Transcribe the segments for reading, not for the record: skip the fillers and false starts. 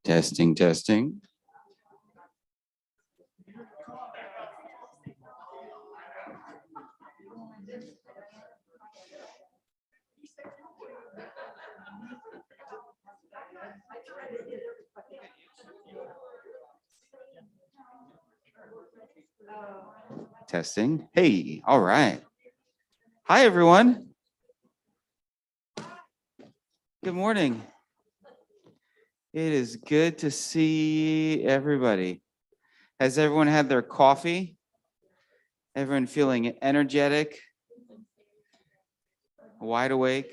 Testing, testing. Testing. Hey, all right. Hi, everyone. Good morning. It is good to see everybody. Has everyone had their coffee? Everyone feeling energetic, wide awake?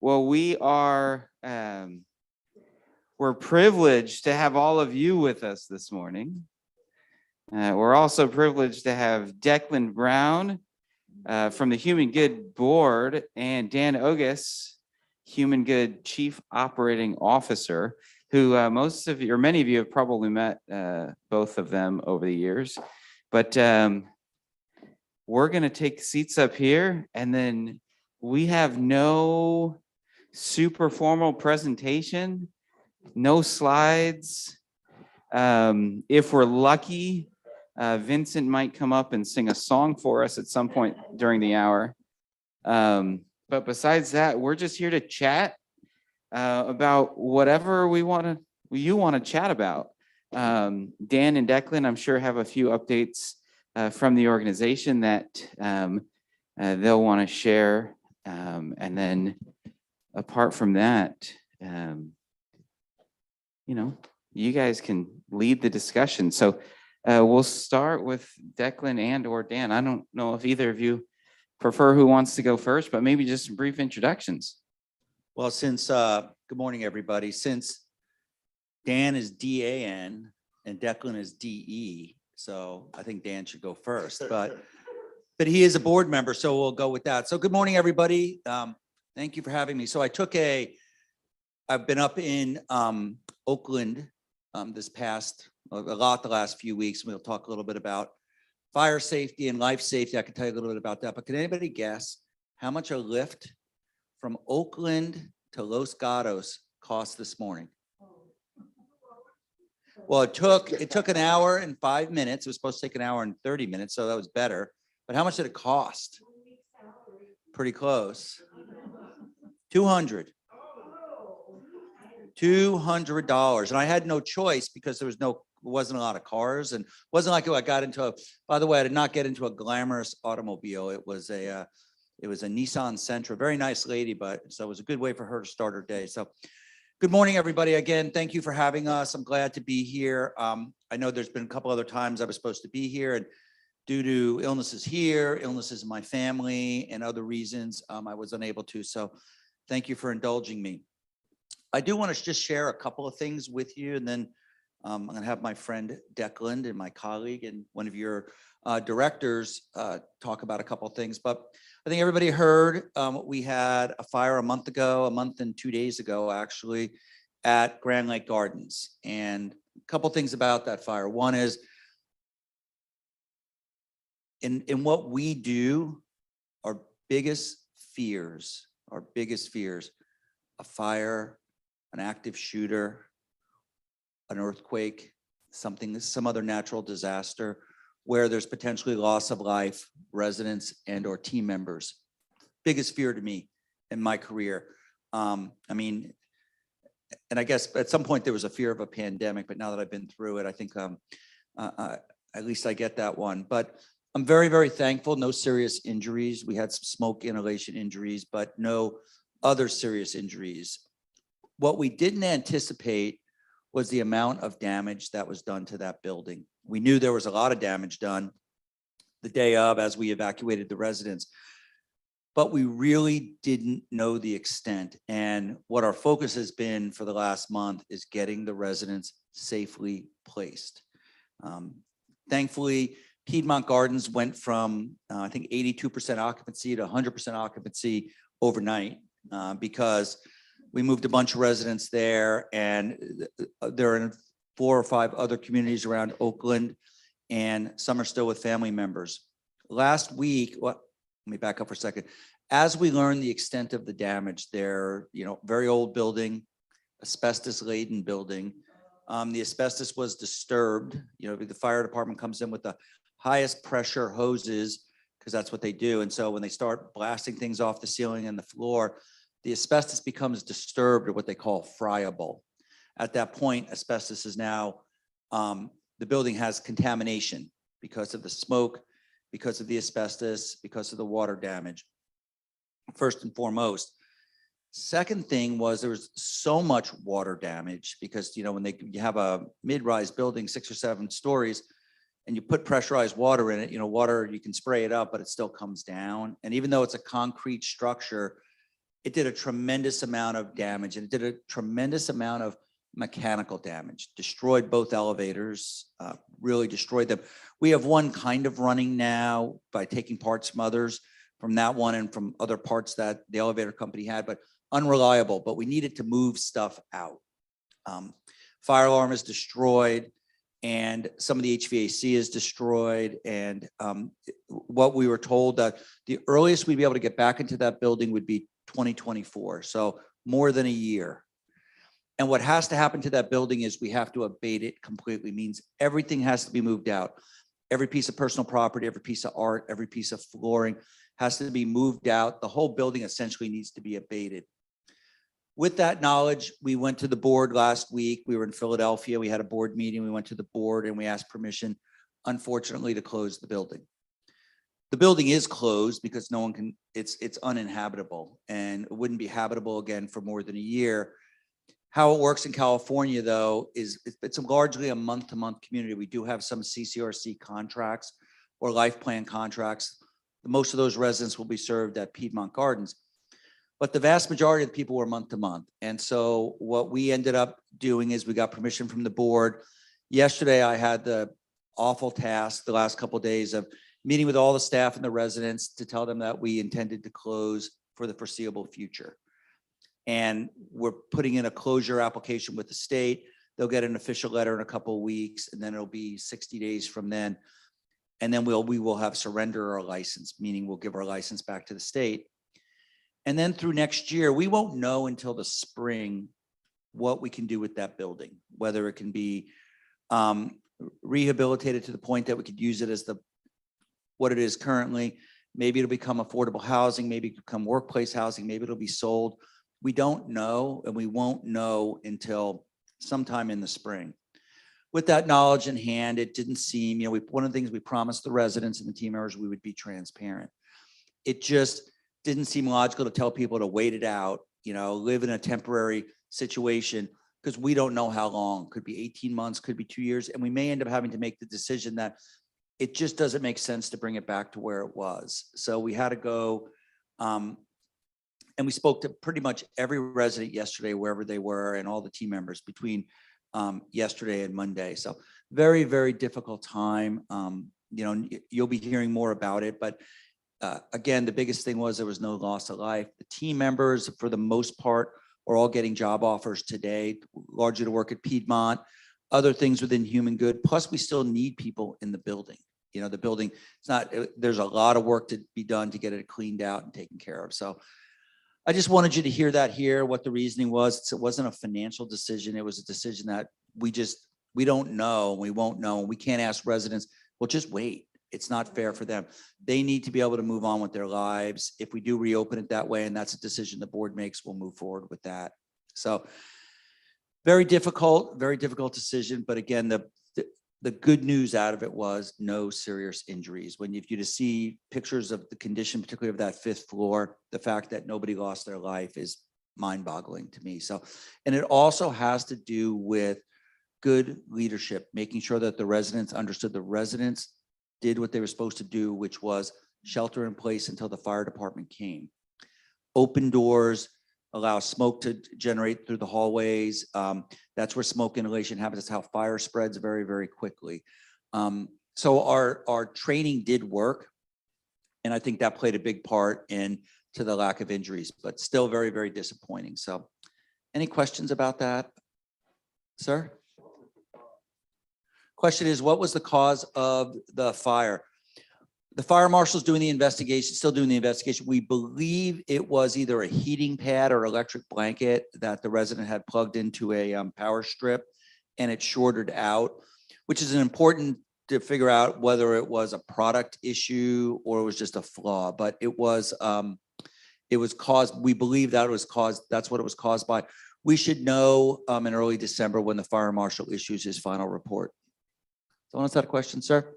Well, we're privileged to have all of you with us this morning. We're also privileged to have Declan Brown from the Human Good Board and Dan Ogus, Human Good Chief Operating Officer, who most of you, or many of you, have probably met both of them over the years. But we're going to take seats up here, and then we have no super formal presentation, no slides. If we're lucky, Vincent might come up and sing a song for us at some point during the hour. But besides that, we're just here to chat about whatever you want to chat about. Dan and Declan, I'm sure, have a few updates from the organization that they'll want to share. And then apart from that, you guys can lead the discussion. So we'll start with Declan and or Dan. I don't know if either of you prefer who wants to go first, but maybe just some brief introductions. Well, good morning, everybody. Since Dan is DAN and Declan is DE, so I think Dan should go first, but he is a board member, so we'll go with that. So good morning, everybody. Thank you for having me. So I've been up in Oakland the last few weeks. We'll talk a little bit about fire safety and life safety. I can tell you a little bit about that, but can anybody guess how much a lift from Oakland to Los Gatos cost this morning? Well, it took an hour and 5 minutes. It was supposed to take an hour and 30 minutes, so that was better. But how much did it cost? Pretty close. $200. $200. And I had no choice because there wasn't a lot of cars, and it wasn't like by the way, I did not get into a glamorous automobile. It was a Nissan Sentra, very nice lady, so it was a good way for her to start her day. So good morning, everybody. Again, thank you for having us. I'm glad to be here. I know there's been a couple other times I was supposed to be here, and due to illnesses in my family and other reasons, I was unable to. So thank you for indulging me. I do want to just share a couple of things with you, and then I'm going to have my friend Declan and my colleague and one of your directors talk about a couple of things. But I think everybody heard we had a fire a month and 2 days ago, actually, at Grand Lake Gardens. And a couple of things about that fire. One is, in what we do, our biggest fears, a fire, an active shooter, an earthquake, some other natural disaster where there's potentially loss of life, residents and or team members. Biggest fear to me in my career. And I guess at some point there was a fear of a pandemic, but now that I've been through it, I think at least I get that one. But I'm very, very thankful. No serious injuries. We had some smoke inhalation injuries, but no other serious injuries. What we didn't anticipate was the amount of damage that was done to that building. We knew there was a lot of damage done the day of as we evacuated the residents, but we really didn't know the extent. And what our focus has been for the last month is getting the residents safely placed. Thankfully, Piedmont Gardens went from, I think, 82% occupancy to 100% occupancy overnight because we moved a bunch of residents there, and they're in 4 or 5 other communities around Oakland, and some are still with family members. Last week, let me back up for a second. As we learned the extent of the damage there, very old building, asbestos laden building. The asbestos was disturbed, the fire department comes in with the highest pressure hoses because that's what they do. And so when they start blasting things off the ceiling and the floor, the asbestos becomes disturbed, or what they call friable. At that point, asbestos is now, the building has contamination because of the smoke, because of the asbestos, because of the water damage, first and foremost. Second thing was there was so much water damage because, when you have a mid-rise building, 6 or 7 stories, and you put pressurized water in it, water, you can spray it up, but it still comes down. And even though it's a concrete structure, it did a tremendous amount of damage, and it did a tremendous amount of mechanical damage, destroyed both elevators, really destroyed them. We have one kind of running now by taking parts from others, from that one and from other parts that the elevator company had, but unreliable, but we needed to move stuff out. Fire alarm is destroyed, and some of the HVAC is destroyed. And what we were told that the earliest we'd be able to get back into that building would be 2024, so more than a year. And what has to happen to that building is we have to abate it completely, means everything has to be moved out. Every piece of personal property, every piece of art, every piece of flooring has to be moved out. The whole building essentially needs to be abated. With that knowledge, we went to the board last week. We were in Philadelphia. We had a board meeting. We went to the board and we asked permission, unfortunately, to close the building. The building is closed because no one can, it's uninhabitable, and it wouldn't be habitable again for more than a year. How it works in California, though, is it's largely a month-to-month community. We do have some CCRC contracts or life plan contracts. Most of those residents will be served at Piedmont Gardens, but the vast majority of the people were month-to-month. And so what we ended up doing is we got permission from the board. Yesterday, I had the awful task the last couple of days of meeting with all the staff and the residents to tell them that we intended to close for the foreseeable future. And we're putting in a closure application with the state. They'll get an official letter in a couple of weeks, and then it'll be 60 days from then. And then we will have surrender our license, meaning we'll give our license back to the state. And then through next year, we won't know until the spring what we can do with that building, whether it can be rehabilitated to the point that we could use it as what it is currently. Maybe it'll become affordable housing, maybe it'll become workplace housing, maybe it'll be sold. We don't know, and we won't know until sometime in the spring. With that knowledge in hand, it didn't seem, one of the things we promised the residents and the team members, we would be transparent. It just didn't seem logical to tell people to wait it out, live in a temporary situation, because we don't know how long. Could be 18 months, could be 2 years, and we may end up having to make the decision that it just doesn't make sense to bring it back to where it was. So we had to go, and we spoke to pretty much every resident yesterday, wherever they were, and all the team members between yesterday and Monday. So very, very difficult time. You'll be hearing more about it, but again, the biggest thing was there was no loss of life. The team members, for the most part, are all getting job offers today, largely to work at Piedmont, other things within Human Good. Plus, we still need people in the building. The building, there's a lot of work to be done to get it cleaned out and taken care of. So I just wanted you to hear that here, what the reasoning was. It wasn't a financial decision. It was a decision that we don't know. We won't know. We can't ask residents, well, just wait. It's not fair for them. They need to be able to move on with their lives. If we do reopen it that way, and that's a decision the board makes, we'll move forward with that. So very difficult decision. But again, the good news out of it was no serious injuries. If you just see pictures of the condition, particularly of that 5th floor, the fact that nobody lost their life is mind-boggling to me. So, and it also has to do with good leadership, making sure that the residents understood the residents did what they were supposed to do, which was shelter in place until the fire department came. Open doors, allow smoke to generate through the hallways. That's where smoke inhalation happens. That's how fire spreads very, very quickly. So our training did work, and I think that played a big part to the lack of injuries, but still very, very disappointing. So any questions about that, sir? Question is, what was the cause of the fire? The fire marshal's doing the investigation, still doing the investigation. We believe it was either a heating pad or electric blanket that the resident had plugged into a power strip, and it shorted out, which is important to figure out whether it was a product issue or it was just a flaw. But it was caused, we believe that it was caused, that's what it was caused by. We should know in early December when the fire marshal issues his final report. Someone else had a question, sir?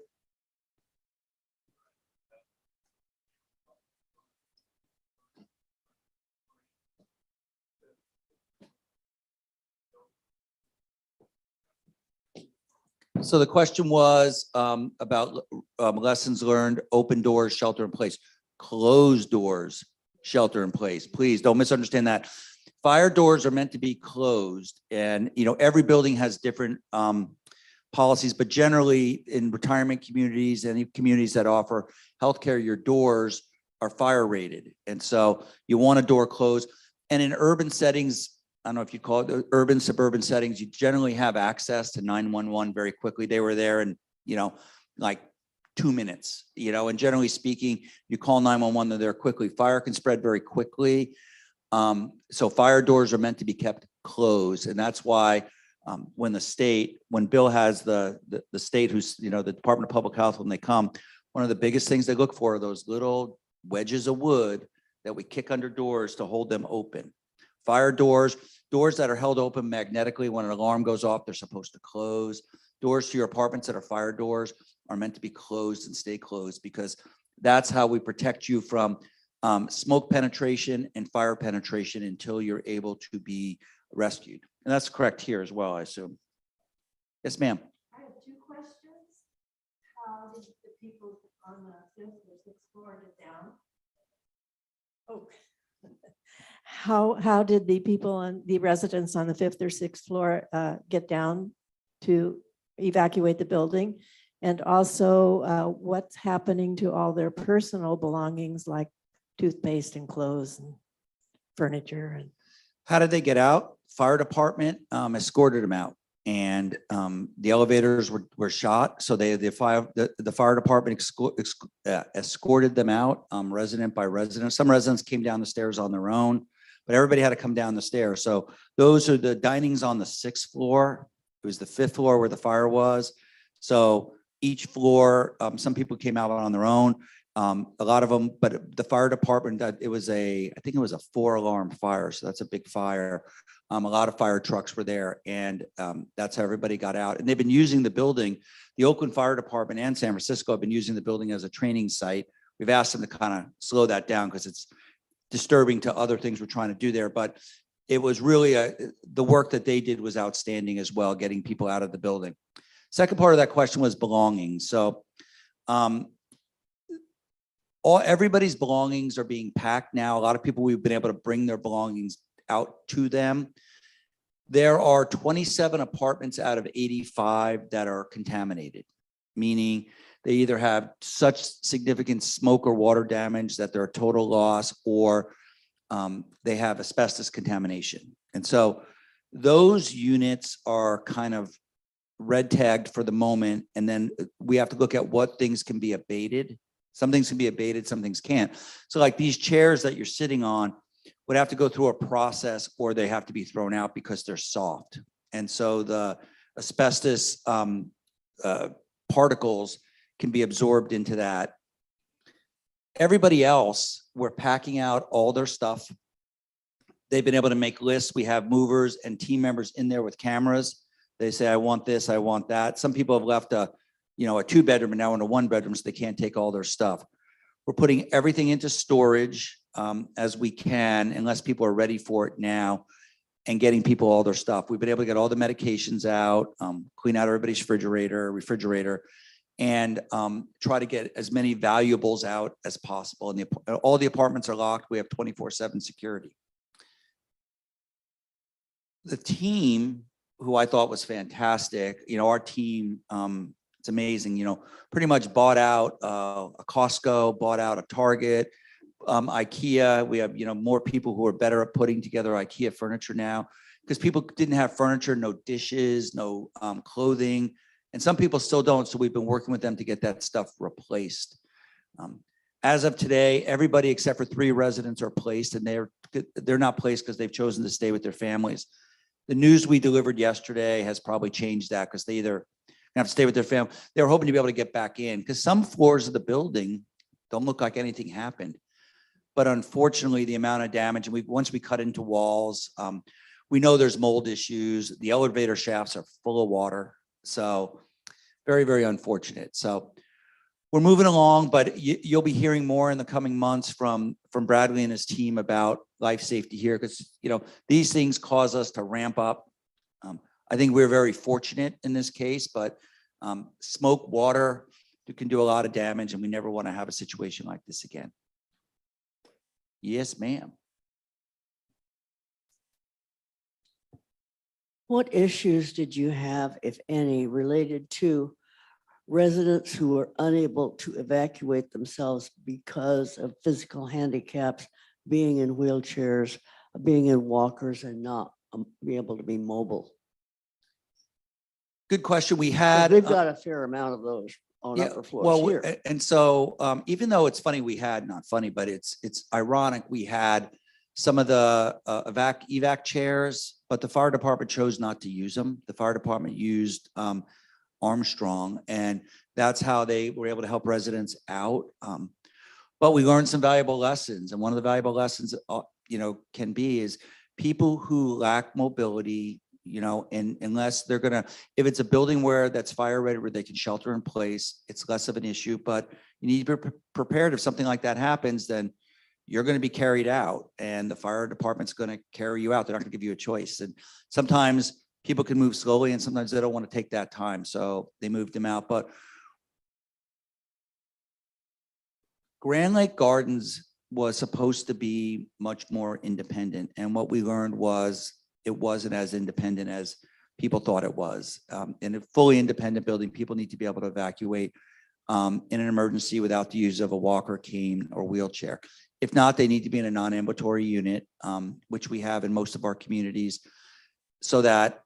So the question was about lessons learned, open doors, shelter in place, closed doors, shelter in place. Please don't misunderstand that. Fire doors are meant to be closed, and every building has different policies, but generally in retirement communities, any communities that offer healthcare, your doors are fire rated. And so you want a door closed. And in urban settings, I don't know if you call it urban, suburban settings, you generally have access to 911 very quickly. They were there in, like 2 minutes, and generally speaking, you call 911, they're there quickly. Fire can spread very quickly. So fire doors are meant to be kept closed. And that's why when Bill has the state who's, the Department of Public Health, when they come, one of the biggest things they look for are those little wedges of wood that we kick under doors to hold them open. Fire doors that are held open magnetically, when an alarm goes off, they're supposed to close. Doors to your apartments that are fire doors are meant to be closed and stay closed, because that's how we protect you from smoke penetration and fire penetration until you're able to be rescued. And that's correct here as well, I assume. Yes, ma'am. I have two questions. How did the people on the 5th or 6th floor get down? Oh. How did the people on the residents on the 5th or 6th floor get down to evacuate the building? And also what's happening to all their personal belongings like toothpaste and clothes and furniture? And How did they get out? Fire department escorted them out, and the elevators were shot. So the fire department escorted them out, resident by resident. Some residents came down the stairs on their own, but everybody had to come down the stairs. So those are the dinings on the 6th floor. It was the 5th floor where the fire was. So each floor, some people came out on their own. A lot of them, but the fire department, I think it was a 4-alarm fire. So that's a big fire. A lot of fire trucks were there, and that's how everybody got out. And they've been using the building. The Oakland Fire Department and San Francisco have been using the building as a training site. We've asked them to kind of slow that down because it's disturbing to other things we're trying to do there. But it was really the work that they did was outstanding as well, getting people out of the building. Second part of that question was belongings. So everybody's belongings are being packed now. A lot of people, we've been able to bring their belongings out to them. There are 27 apartments out of 85 that are contaminated, meaning they either have such significant smoke or water damage that they're a total loss, or they have asbestos contamination. And so those units are kind of red tagged for the moment. And then we have to look at what things can be abated. Some things can be abated, some things can't. So like these chairs that you're sitting on would have to go through a process, or they have to be thrown out because they're soft. And so the asbestos particles can be absorbed into that. Everybody else, we're packing out all their stuff. They've been able to make lists. We have movers and team members in there with cameras. They say, I want this, I want that. Some people have left a 2-bedroom and now in a 1-bedroom, so they can't take all their stuff. We're putting everything into storage as we can, unless people are ready for it now, and getting people all their stuff. We've been able to get all the medications out, clean out everybody's refrigerator, and try to get as many valuables out as possible. And all the apartments are locked. We have 24/7 security. The team, who I thought was fantastic, our team, it's amazing, pretty much bought out a Costco, bought out a Target, IKEA. We have, more people who are better at putting together IKEA furniture now, because people didn't have furniture, no dishes, no clothing. And some people still don't. So we've been working with them to get that stuff replaced. As of today, everybody except for 3 residents are placed, and they're not placed because they've chosen to stay with their families. The news we delivered yesterday has probably changed that because they either have to stay with their family. They were hoping to be able to get back in because some floors of the building don't look like anything happened. But unfortunately, the amount of damage, and once we cut into walls, we know there's mold issues. The elevator shafts are full of water. So very, very unfortunate. So we're moving along, but you'll be hearing more in the coming months from Bradley and his team about life safety here, because these things cause us to ramp up. I think we're very fortunate in this case, but smoke, water, you can do a lot of damage, and we never want to have a situation like this again. Yes, ma'am. What issues did you have, if any, related to residents who were unable to evacuate themselves because of physical handicaps, being in wheelchairs, being in walkers, and not be able to be mobile? Good question. We 'Cause had. We've got a fair amount of those on upper floors Well, here. and so even though it's funny, not funny, but it's ironic. We had some of the evac chairs, but the fire department chose not to use them. The fire department used Armstrong, and that's how they were able to help residents out. But we learned some valuable lessons, and one of the valuable lessons, can be is people who lack mobility, and unless they're gonna, if it's a building that's fire ready, where they can shelter in place, it's less of an issue. But you need to be prepared. If something like that happens, then you're going to be carried out, and the fire department's going to carry you out. They're not going to give you a choice. And sometimes people can move slowly, and sometimes they don't want to take that time, so they moved them out. But Grand Lake Gardens was supposed to be much more independent, and what we learned was it wasn't as independent as people thought it was. In a fully independent building, people need to be able to evacuate in an emergency without the use of a walker, cane, or wheelchair. If not, they need to be in a non-ambulatory unit, which we have in most of our communities, so that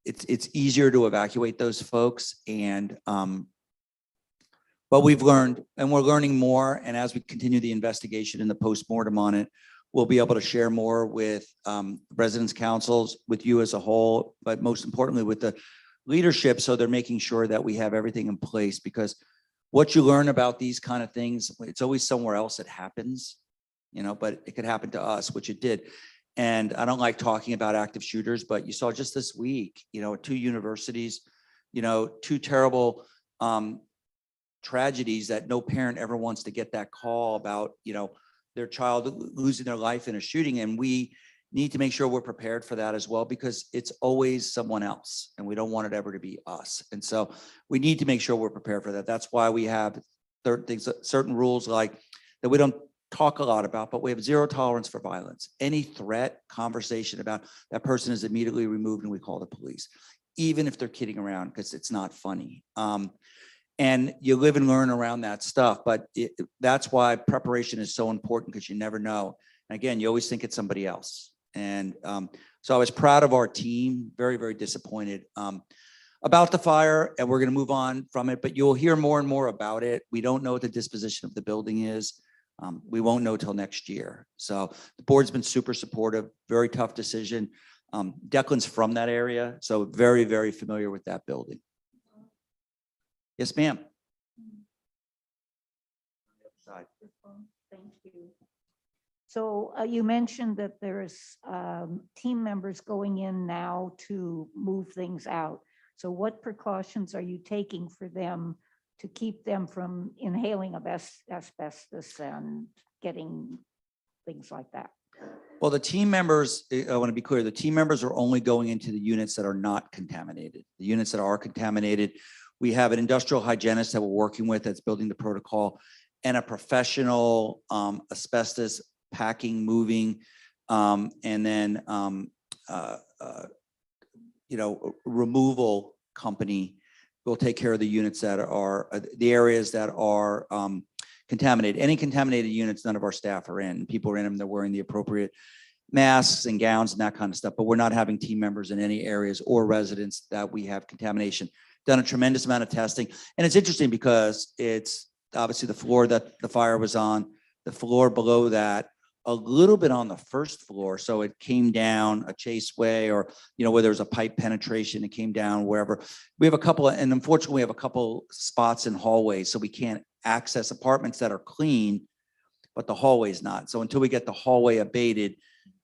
it's easier to evacuate those folks. And but we've learned, and we're learning more. And as we continue the investigation and the postmortem on it, we'll be able to share more with residents' councils, with you as a whole, but most importantly with the leadership, so they're making sure that we have everything in place. Because what you learn about these kind of things, it's always somewhere else it happens, but it could happen to us, which it did. And I don't like talking about active shooters, but you saw just this week, at 2 universities, 2 terrible tragedies that no parent ever wants to get that call about, their child losing their life in a shooting. And we need to make sure we're prepared for that as well, because it's always someone else, and we don't want it ever to be us. And so we need to make sure we're prepared for that. That's why we have certain rules like that we don't talk a lot about, but we have 0 tolerance for violence. Any threat, conversation about that person is immediately removed, and we call the police, even if they're kidding around, because it's not funny. And you live and learn around that stuff, but that's why preparation is so important, because you never know. And again, you always think it's somebody else. And so I was proud of our team, very, very disappointed about the fire, and we're going to move on from it, but you'll hear more and more about it. We don't know what the disposition of the building is. We won't know till next year. So the board's been super supportive, very tough decision. Declan's from that area, so very, very familiar with that building. Yes, ma'am. Thank you. So you mentioned that there's team members going in now to move things out. So what precautions are you taking for them to keep them from inhaling asbestos and getting things like that? Well, the team members, I want to be clear, the team members are only going into the units that are not contaminated. The units that are contaminated, we have an industrial hygienist that we're working with that's building the protocol, and a professional asbestos packing, moving, and then removal company will take care of the units that are the areas that are contaminated. Any contaminated units, none of our staff are in. People are in them, they're wearing the appropriate masks and gowns and that kind of stuff, but we're not having team members in any areas or residents that we have contamination. Done a tremendous amount of testing. And it's interesting because it's obviously the floor that the fire was on, the floor below that, a little bit on the first floor. So it came down a chaseway or, where there was a pipe penetration, it came down wherever. We have a couple, and unfortunately we have a couple spots in hallways, so we can't access apartments that are clean, but the hallway is not. So until we get the hallway abated,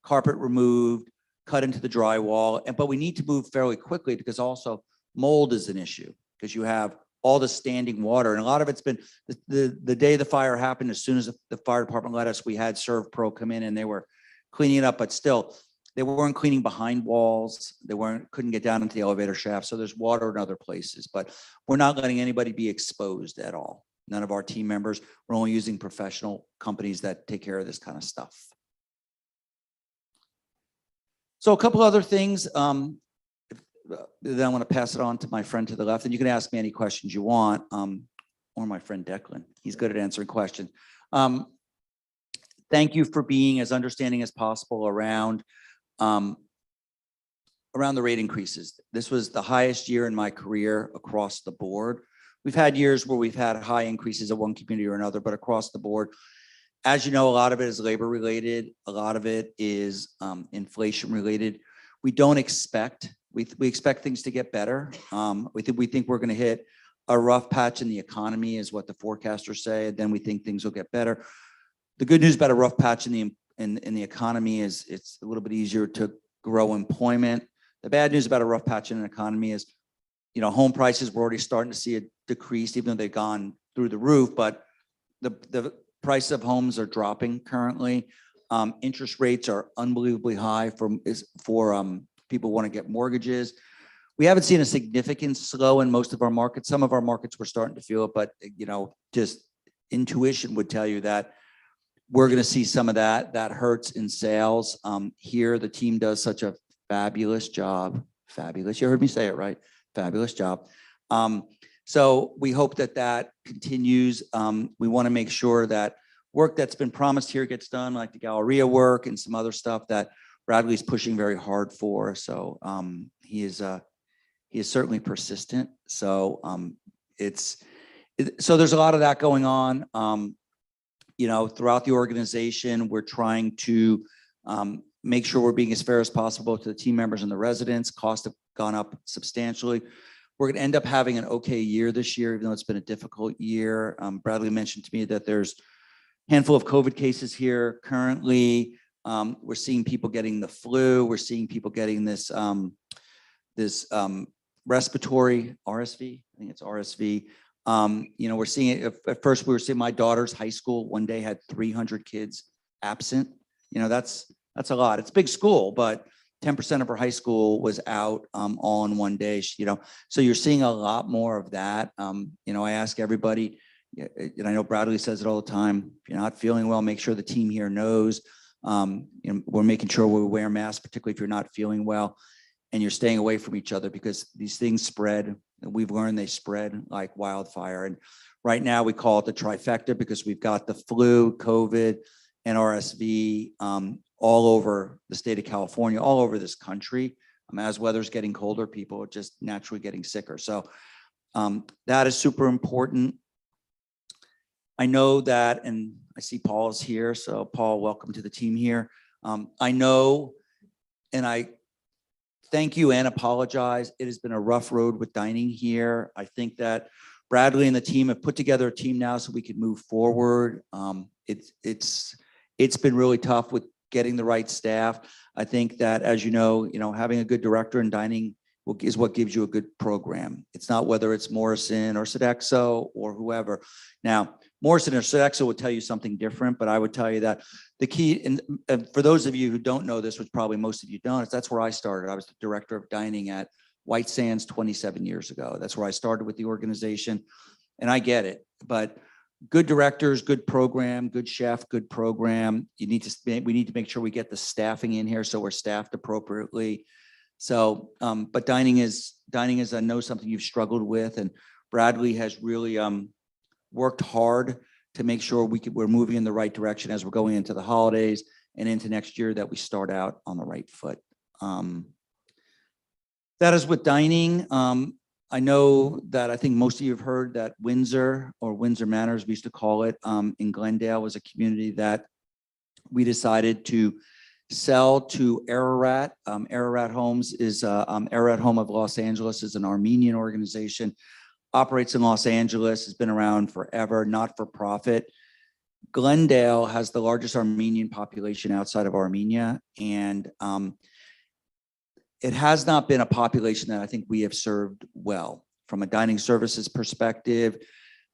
carpet removed, cut into the drywall, but we need to move fairly quickly because also mold is an issue because you have all the standing water. And a lot of it's been the day the fire happened, as soon as the fire department let us, we had ServPro come in and they were cleaning it up, but still they weren't cleaning behind walls. They couldn't get down into the elevator shaft. So there's water in other places, but we're not letting anybody be exposed at all. None of our team members. We're only using professional companies that take care of this kind of stuff. So a couple other things. Then I want to pass it on to my friend to the left, and you can ask me any questions you want, or my friend Declan. He's good at answering questions. Thank you for being as understanding as possible around the rate increases. This was the highest year in my career across the board. We've had years where we've had high increases at one community or another, but across the board, as you know, a lot of it is labor related. A lot of it is inflation related. We don't expect, we expect things to get better. We think we're going to hit a rough patch in the economy is what the forecasters say. And then we think things will get better. The good news about a rough patch in the economy is it's a little bit easier to grow employment. The bad news about a rough patch in an economy is, home prices, we're already starting to see a decrease, even though they've gone through the roof, but the price of homes are dropping currently. Interest rates are unbelievably high for people who want to get mortgages. We haven't seen a significant slow in most of our markets. Some of our markets we're starting to feel it, but just intuition would tell you that we're going to see some of that. That hurts in sales. Here, the team does such a fabulous job. Fabulous. You heard me say it right. Fabulous job. So we hope that continues. We want to make sure that work that's been promised here gets done, like the Galleria work and some other stuff that Bradley's pushing very hard for. So he is certainly persistent. So so there's a lot of that going on. Throughout the organization, we're trying to make sure we're being as fair as possible to the team members and the residents. Costs have gone up substantially. We're going to end up having an okay year this year, even though it's been a difficult year. Bradley mentioned to me that there's a handful of COVID cases here currently. We're seeing people getting the flu. We're seeing people getting this respiratory RSV. I think it's RSV. We're seeing it. At first, we were seeing my daughter's high school one day had 300 kids absent. That's a lot. It's a big school, but 10% of her high school was out all in one day. So you're seeing a lot more of that. I ask everybody, and I know Bradley says it all the time, if you're not feeling well, make sure the team here knows. We're making sure we wear masks, particularly if you're not feeling well and you're staying away from each other because these things spread. We've learned they spread like wildfire. And right now we call it the trifecta because we've got the flu, COVID, and RSV all over the state of California, all over this country. As weather's getting colder, people are just naturally getting sicker. So that is super important. I know that, and I see Paul is here. So Paul, welcome to the team here. I know, and I thank you and apologize. It has been a rough road with dining here. I think that Bradley and the team have put together a team now so we can move forward. It's been really tough with getting the right staff. I think that, as you know, having a good director in dining is what gives you a good program. It's not whether it's Morrison or Sodexo or whoever. Now, Morrison or Sodexo would tell you something different, but I would tell you that the key, and for those of you who don't know this, which probably most of you don't, is that's where I started. I was the director of dining at White Sands 27 years ago. That's where I started with the organization, and I get it. But good directors, good program, good chef, good program. We need to make sure we get the staffing in here so we're staffed appropriately. So, but dining is I know something you've struggled with, and Bradley has really worked hard to make sure we're moving in the right direction as we're going into the holidays and into next year, that we start out on the right foot. That is with dining. I know that I think most of you have heard that Windsor or Windsor Manor, as we used to call it, in Glendale was a community that we decided to sell to Ararat. Ararat Homes is Ararat Home of Los Angeles is an Armenian organization, operates in Los Angeles, has been around forever, not for profit. Glendale has the largest Armenian population outside of Armenia, and it has not been a population that I think we have served well from a dining services perspective.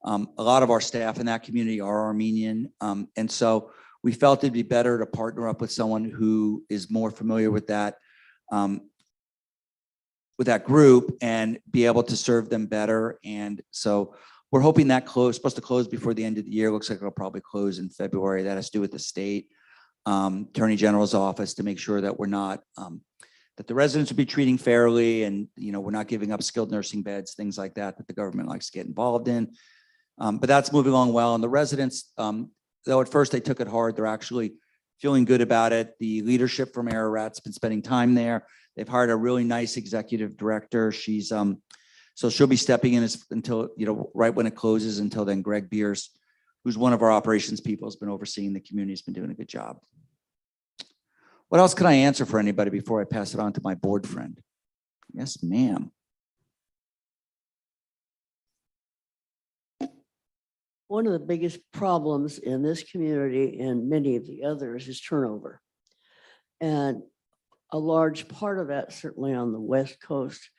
A lot of our staff in that community are Armenian, and so we felt it'd be better to partner up with someone who is more familiar with that group and be able to serve them better. And so we're hoping that supposed to close before the end of the year. Looks like it'll probably close in February. That has to do with the state Attorney General's office to make sure that we're not, that the residents will be treating fairly, and we're not giving up skilled nursing beds, things like that the government likes to get involved in. But that's moving along well. And the residents, though at first they took it hard, they're actually feeling good about it. The leadership from Ararat's been spending time there. They've hired a really nice executive director. She's so she'll be stepping in until right when it closes. Until then, Greg Beers, who's one of our operations people, has been overseeing the community, has been doing a good job. What else can I answer for anybody before I pass it on to my board friend? Yes, ma'am. One of the biggest problems in this community and many of the others is turnover. And a large part of that, certainly on the West Coast,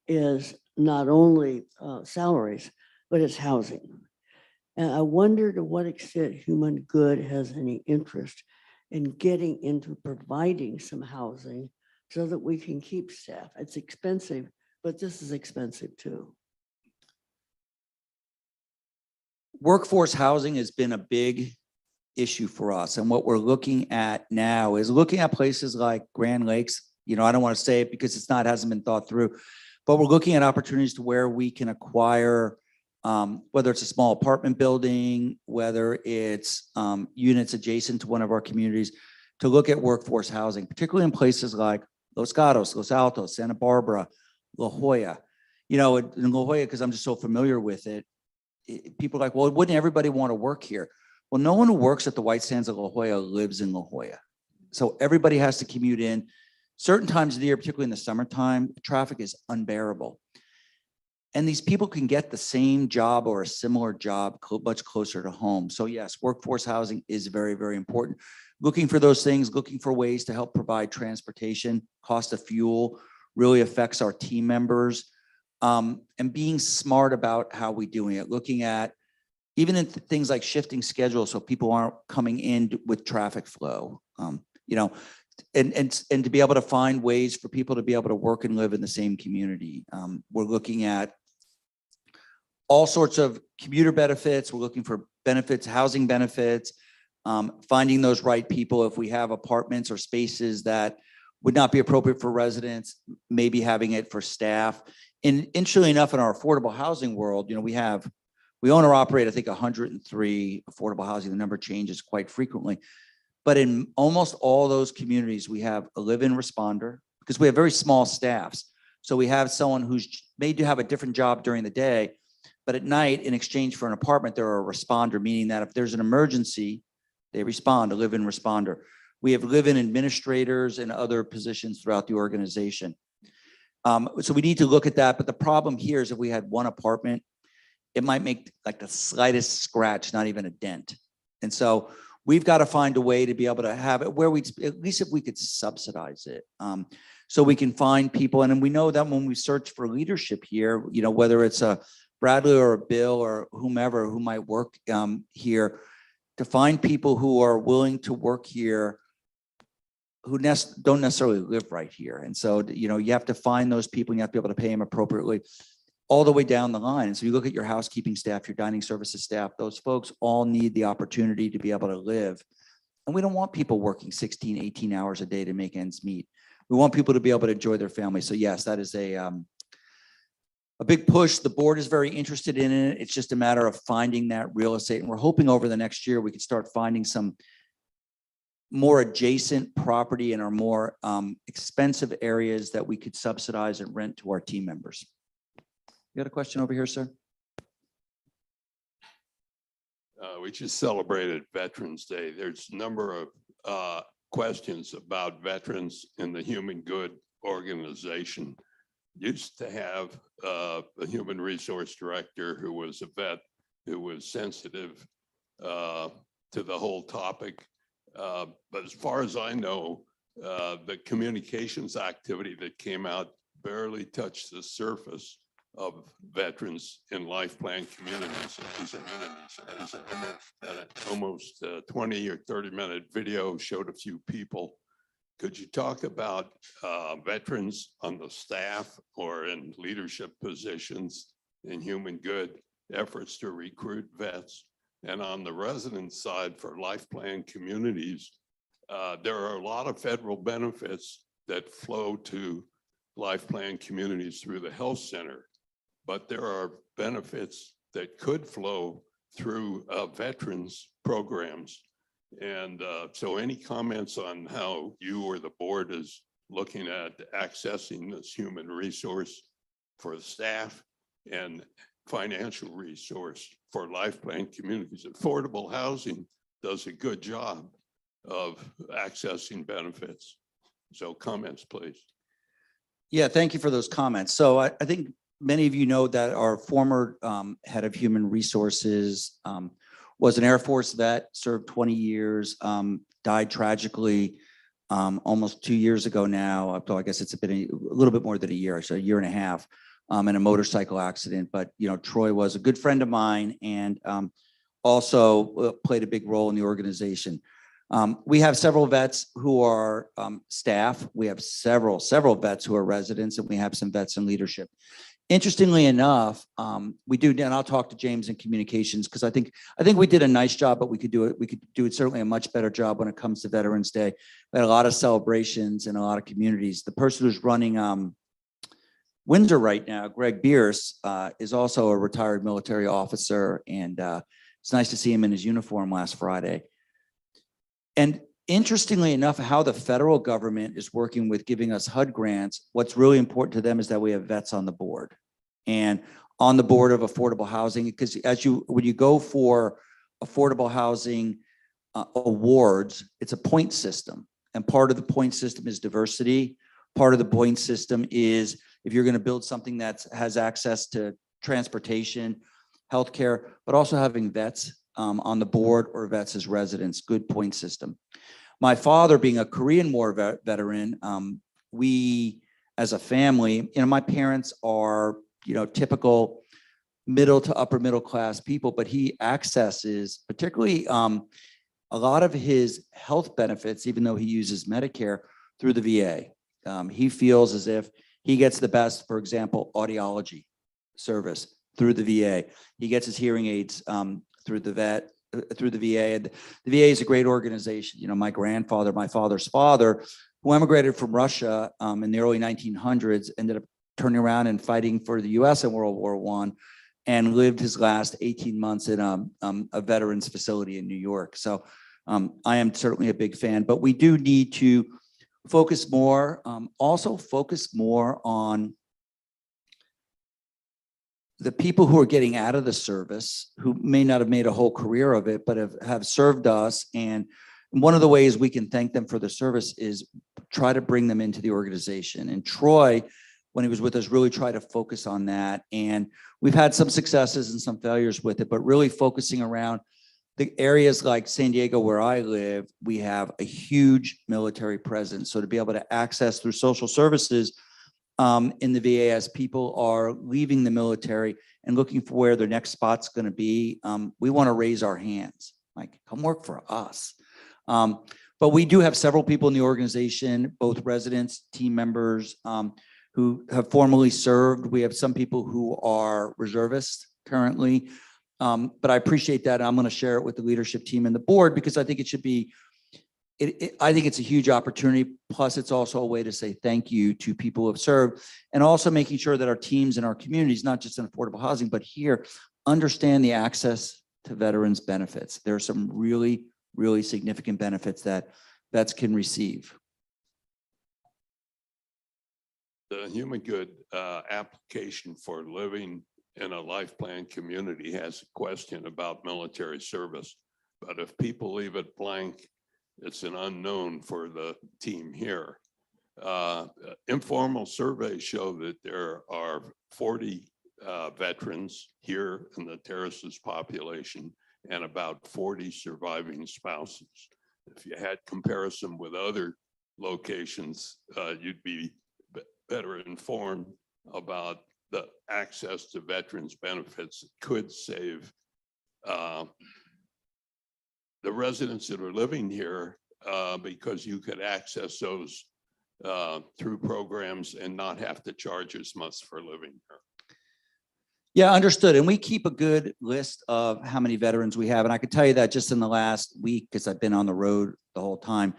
is not only salaries, but it's housing. And I wonder to what extent Human Good has any interest in getting into providing some housing so that we can keep staff. It's expensive, but this is expensive too. Workforce housing has been a big issue for us. And what we're looking at now is looking at places like Grand Lakes. I don't want to say it because it hasn't been thought through, but we're looking at opportunities to where we can acquire, whether it's a small apartment building, whether it's units adjacent to one of our communities, to look at workforce housing, particularly in places like Los Gatos, Los Altos, Santa Barbara, La Jolla. In La Jolla, because I'm just so familiar with it, people are like, well, wouldn't everybody want to work here? Well, no one who works at the White Sands of La Jolla lives in La Jolla. So everybody has to commute in. Certain times of the year, particularly in the summertime, traffic is unbearable. And these people can get the same job or a similar job much closer to home. So yes, workforce housing is very, very important. Looking for those things, looking for ways to help provide transportation, cost of fuel really affects our team members. And being smart about how we're doing it, looking at even in things like shifting schedules so people aren't coming in with traffic flow, and to be able to find ways for people to be able to work and live in the same community. We're looking at all sorts of commuter benefits. We're looking for benefits, housing benefits, finding those right people. If we have apartments or spaces that would not be appropriate for residents, maybe having it for staff. And interestingly enough, in our affordable housing world, we own or operate, I think, 103 affordable housing. The number changes quite frequently. But in almost all those communities, we have a live-in responder because we have very small staffs. So we have someone who's made to have a different job during the day, but at night, in exchange for an apartment, they're a responder, meaning that if there's an emergency, they respond, a live-in responder. We have live-in administrators and other positions throughout the organization. So we need to look at that. But the problem here is if we had one apartment, it might make like the slightest scratch, not even a dent. And so we've got to find a way to be able to have it where we, at least if we could subsidize it, so we can find people. And we know that when we search for leadership here, whether it's a Bradley or a Bill or whomever who might work here, to find people who are willing to work here who don't necessarily live right here. And so, you have to find those people and you have to be able to pay them appropriately all the way down the line. And so you look at your housekeeping staff, your dining services staff, those folks all need the opportunity to be able to live. And we don't want people working 16, 18 hours a day to make ends meet. We want people to be able to enjoy their family. So yes, that is a big push. The board is very interested in it. It's just a matter of finding that real estate. And we're hoping over the next year, we can start finding some more adjacent property in our more expensive areas that we could subsidize and rent to our team members. You got a question over here, sir? We just celebrated Veterans Day. There's a number of questions about veterans in the Human Good organization. Used to have a human resource director who was a vet, who was sensitive to the whole topic. But as far as I know, the communications activity that came out barely touched the surface of veterans in life plan communities. Almost 20 or 30-minute video showed a few people. Could you talk about veterans on the staff or in leadership positions in Human Good efforts to recruit vets? And on the resident side for life plan communities, there are a lot of federal benefits that flow to life plan communities through the health center, but there are benefits that could flow through veterans programs. And so any comments on how you or the board is looking at accessing this human resource for the staff and financial resource for life plan communities? Affordable housing does a good job of accessing benefits. So comments, please. Yeah, thank you for those comments. So I think many of you know that our former head of human resources was an Air Force vet, served 20 years, died tragically almost 2 years ago now. I guess it's been a little bit more than a year, so a year and a half, in a motorcycle accident. But Troy was a good friend of mine and also played a big role in the organization. We have several vets who are staff. We have several vets who are residents, and we have some vets in leadership. Interestingly enough, we do, and I'll talk to James in communications because I think we did a nice job, but we could do it certainly a much better job when it comes to Veterans Day. We had a lot of celebrations in a lot of communities. The person who's running Windsor right now, Greg Bierce, is also a retired military officer, and it's nice to see him in his uniform last Friday. And interestingly enough, how the federal government is working with giving us HUD grants, what's really important to them is that we have vets on the board and on the board of affordable housing, because when you go for affordable housing awards, it's a point system. And part of the point system is diversity. Part of the point system is if you're going to build something that has access to transportation, healthcare, but also having vets on the board or vets as residents, good point system. My father being a Korean War veteran, we as a family, my parents are, typical middle to upper middle class people, but he accesses particularly a lot of his health benefits, even though he uses Medicare, through the VA. He feels as if he gets the best, for example, audiology service through the VA. He gets his hearing aids through the VA. And the VA is a great organization. My grandfather, my father's father, who emigrated from Russia in the early 1900s, ended up turning around and fighting for the US in World War I and lived his last 18 months in a veterans facility in New York. So I am certainly a big fan, but we do need to focus more, also focus more on the people who are getting out of the service, who may not have made a whole career of it, but have served us. And one of the ways we can thank them for the service is try to bring them into the organization. And Troy, when he was with us, really tried to focus on that. And we've had some successes and some failures with it, but really focusing around the areas like San Diego, where I live, we have a huge military presence. So to be able to access through social services in the VA as people are leaving the military and looking for where their next spot's going to be, we want to raise our hands, like, come work for us. But we do have several people in the organization, both residents, team members who have formerly served. We have some people who are reservists currently, but I appreciate that. I'm going to share it with the leadership team and the board because I think it should be I think it's a huge opportunity. Plus, it's also a way to say thank you to people who have served, and also making sure that our teams and our communities, not just in affordable housing, but here, understand the access to veterans benefits. There are some really, really significant benefits that vets can receive. the Human Good application for living in a life plan community has a question about military service. But if people leave it blank, it's an unknown for the team here. Informal surveys show that there are 40 veterans here in the Terraces population and about 40 surviving spouses. If you had comparison with other locations, you'd be better informed about the access to veterans benefits that could save the residents that are living here because you could access those through programs and not have to charge as much for living here. Yeah, understood. And we keep a good list of how many veterans we have. And I could tell you that just in the last week, because I've been on the road the whole time,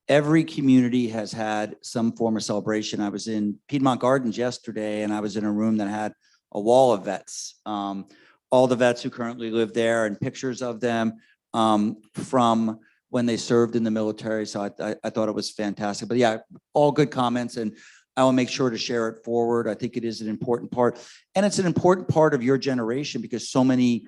every community has had some form of celebration. I was in Piedmont Gardens yesterday, and I was in a room that had a wall of vets, all the vets who currently live there, and pictures of them from when they served in the military. So I thought it was fantastic. But yeah, all good comments, and I will make sure to share it forward. I think it is an important part, and it's an important part of your generation because so many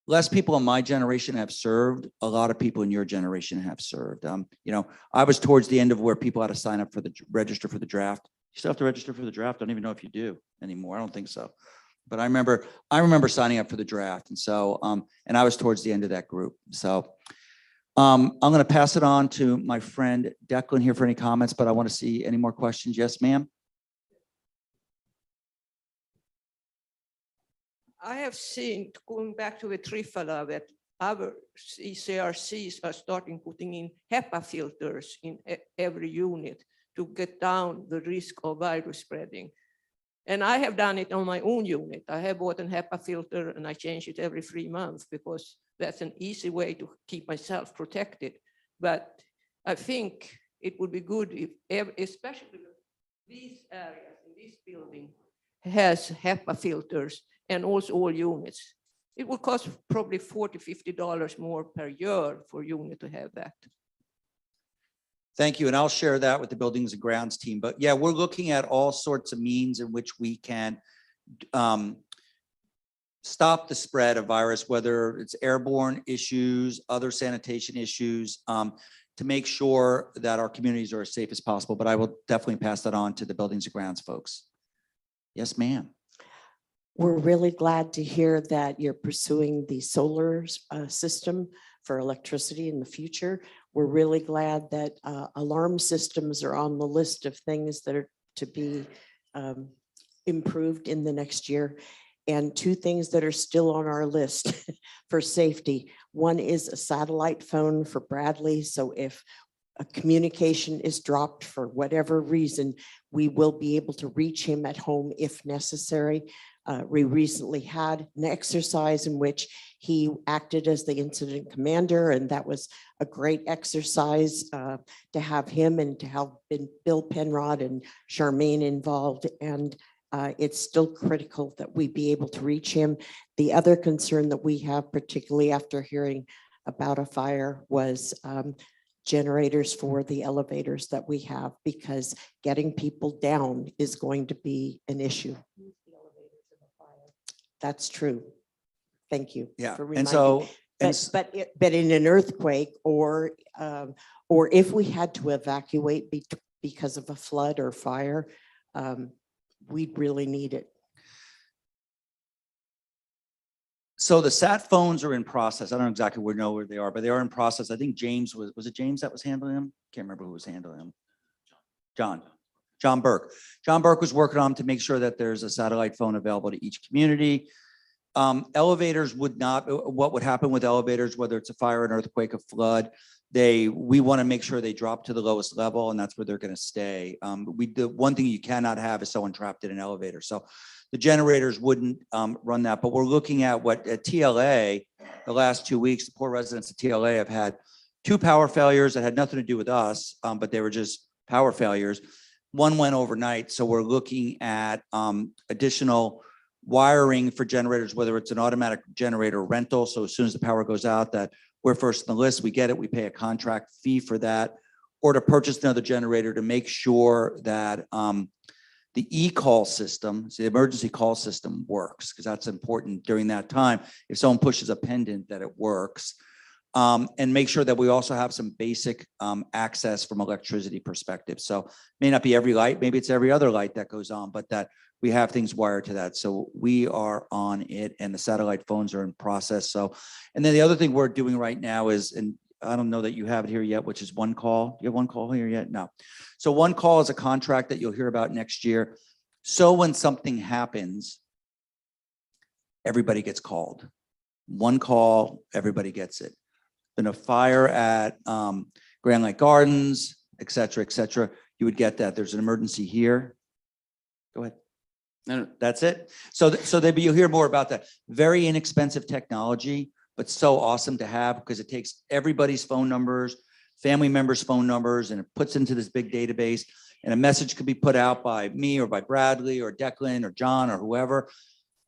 less people in my generation have served. A lot of people in your generation have served. You know, I was towards the end of where people had to sign up for the register for the draft. You still have to register for the draft. I don't even know if you do anymore. I don't think so. But I remember signing up for the draft. And so, and I was towards the end of that group. So I'm going to pass it on to my friend Declan here for any comments, but I want to see any more questions. Yes, ma'am. I have seen, going back to the Trifala, that other CRCs are starting putting in HEPA filters in every unit to get down the risk of virus spreading. And I have done it on my own unit. I have bought an HEPA filter and I change it every 3 months because that's an easy way to keep myself protected. But I think it would be good if, especially these areas in this building, has HEPA filters and also all units. It will cost probably $40, $50 more per year for a unit to have that. Thank you. And I'll share that with the Buildings and Grounds team. But yeah, we're looking at all sorts of means in which we can stop the spread of virus, whether it's airborne issues, other sanitation issues, to make sure that our communities are as safe as possible. But I will definitely pass that on to the Buildings and Grounds folks. Yes, ma'am. We're really glad to hear that you're pursuing the solar system for electricity in the future. We're really glad that alarm systems are on the list of things that are to be improved in the next year. And 2 things that are still on our list for safety. One is a satellite phone for Bradley. So if a communication is dropped for whatever reason, we will be able to reach him at home if necessary. We recently had an exercise in which he acted as the incident commander, and that was a great exercise to have him and to have been Bill Penrod and Charmaine involved. And it's still critical that we be able to reach him. The other concern that we have, particularly after hearing about a fire, was generators for the elevators that we have, because getting people down is going to be an issue. That's true. Thank you. Yeah. for And reminding so, me. But in an earthquake or if we had to evacuate because of a flood or fire, we'd really need it. so the sat phones are in process. I don't exactly know where they are, but they are in process. I think James was it James that was handling them? Can't remember who was handling them. John Burke. John Burke was working on them to make sure that there's a satellite phone available to each community. Elevators would not, what would happen with elevators, whether it's a fire, an earthquake, a flood, we want to make sure they drop to the lowest level, and that's where they're going to stay. The one thing you cannot have is someone trapped in an elevator. So the generators wouldn't run that, but we're looking at what at TLA, the last 2 weeks, the poor residents of TLA have had 2 power failures that had nothing to do with us, but they were just power failures. One went overnight. So we're looking at additional wiring for generators, whether it's an automatic generator rental. So as soon as the power goes out, that we're first in the list, we get it, we pay a contract fee for that, or to purchase another generator to make sure that the e-call system, so the emergency call system works, because that's important during that time. If someone pushes a pendant, that it works. And make sure that we also have some basic access from electricity perspective. So may not be every light, maybe it's every other light that goes on, but that we have things wired to that. So we are on it, and the satellite phones are in process. So, and then the other thing we're doing right now is, and I don't know that you have it here yet, which is One Call. You have One Call here yet? No. So One Call is a contract that you'll hear about next year. So when something happens, everybody gets called. One call, everybody gets it. Been a fire at Grand Lake Gardens, et cetera, you would get that. There's an emergency here. Go ahead. No, that's it. So you'll hear more about that. Very inexpensive technology, but so awesome to have, because it takes everybody's phone numbers, family members' phone numbers, and it puts into this big database. And a message could be put out by me or by Bradley or Declan or John or whoever,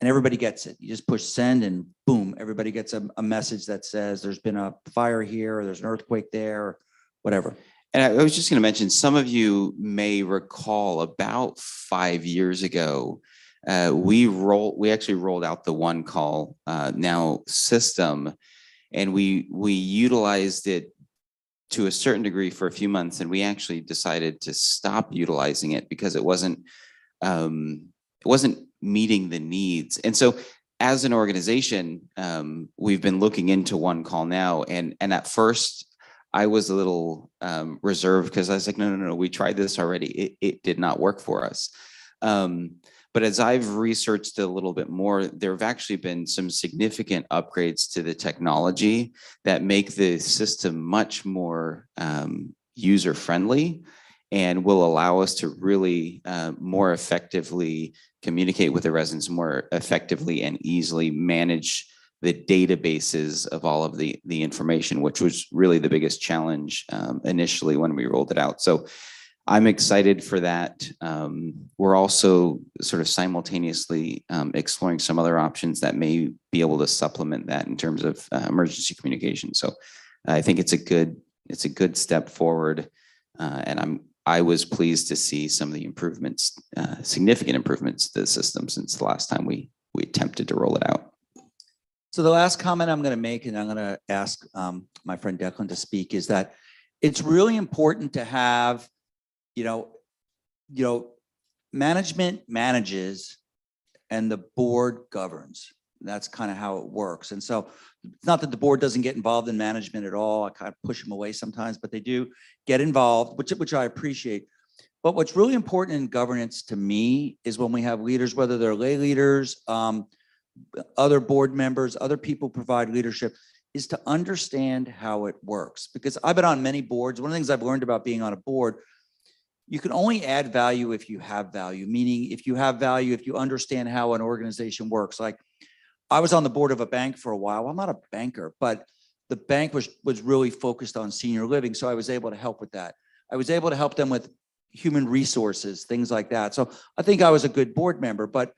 and everybody gets it. You just push send and boom, everybody gets a message that says there's been a fire here, or there's an earthquake there, or whatever. And I was just going to mention, some of you may recall about 5 years ago, we actually rolled out the One Call now system, and we utilized it to a certain degree for a few months, and we actually decided to stop utilizing it because it wasn't meeting the needs. And so as an organization, we've been looking into One Call now, and at first I was a little reserved, because I was like, no, we tried this already. It did not work for us. But as I've researched a little bit more, there have actually been some significant upgrades to the technology that make the system much more user-friendly, and will allow us to really more effectively communicate with the residents, more effectively and easily manage the databases of all of the information, which was really the biggest challenge initially when we rolled it out. So I'm excited for that. We're also sort of simultaneously exploring some other options that may be able to supplement that in terms of emergency communication. So I think it's a good step forward, and I was pleased to see some of the improvements, significant improvements to the system since the last time we attempted to roll it out. So the last comment I'm going to make, and I'm going to ask my friend Declan to speak, is that it's really important to have, management manages and the board governs. That's kind of how it works. And so it's not that the board doesn't get involved in management at all. I kind of push them away sometimes, but they do get involved, which I appreciate. But what's really important in governance to me is when we have leaders, whether they're lay leaders, other board members, other people provide leadership, is to understand how it works. Because I've been on many boards. One of the things I've learned about being on a board, you can only add value if you have value, meaning if you have value, if you understand how an organization works. Like, I was on the board of a bank for a while. I'm not a banker, but the bank was really focused on senior living. So I was able to help with that. I was able to help them with human resources, things like that. So I think I was a good board member, but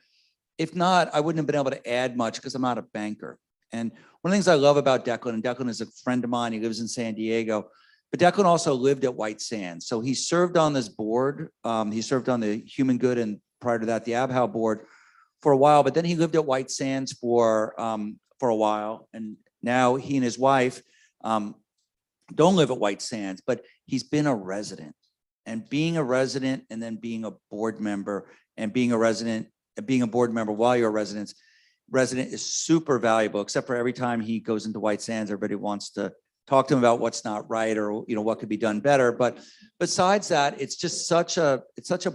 if not, I wouldn't have been able to add much because I'm not a banker. And one of the things I love about Declan, and Declan is a friend of mine, he lives in San Diego, but Declan also lived at White Sands. So he served on this board. He served on the Human Good, and prior to that, the ABHAL board for a while, but then he lived at White Sands for a while. And now he and his wife don't live at White Sands, but he's been a resident. And being a resident, and then being a board member, and being a resident, being a board member while you're a resident is super valuable, except for every time he goes into White Sands, everybody wants to talk to him about what's not right, or what could be done better. But besides that, it's just such a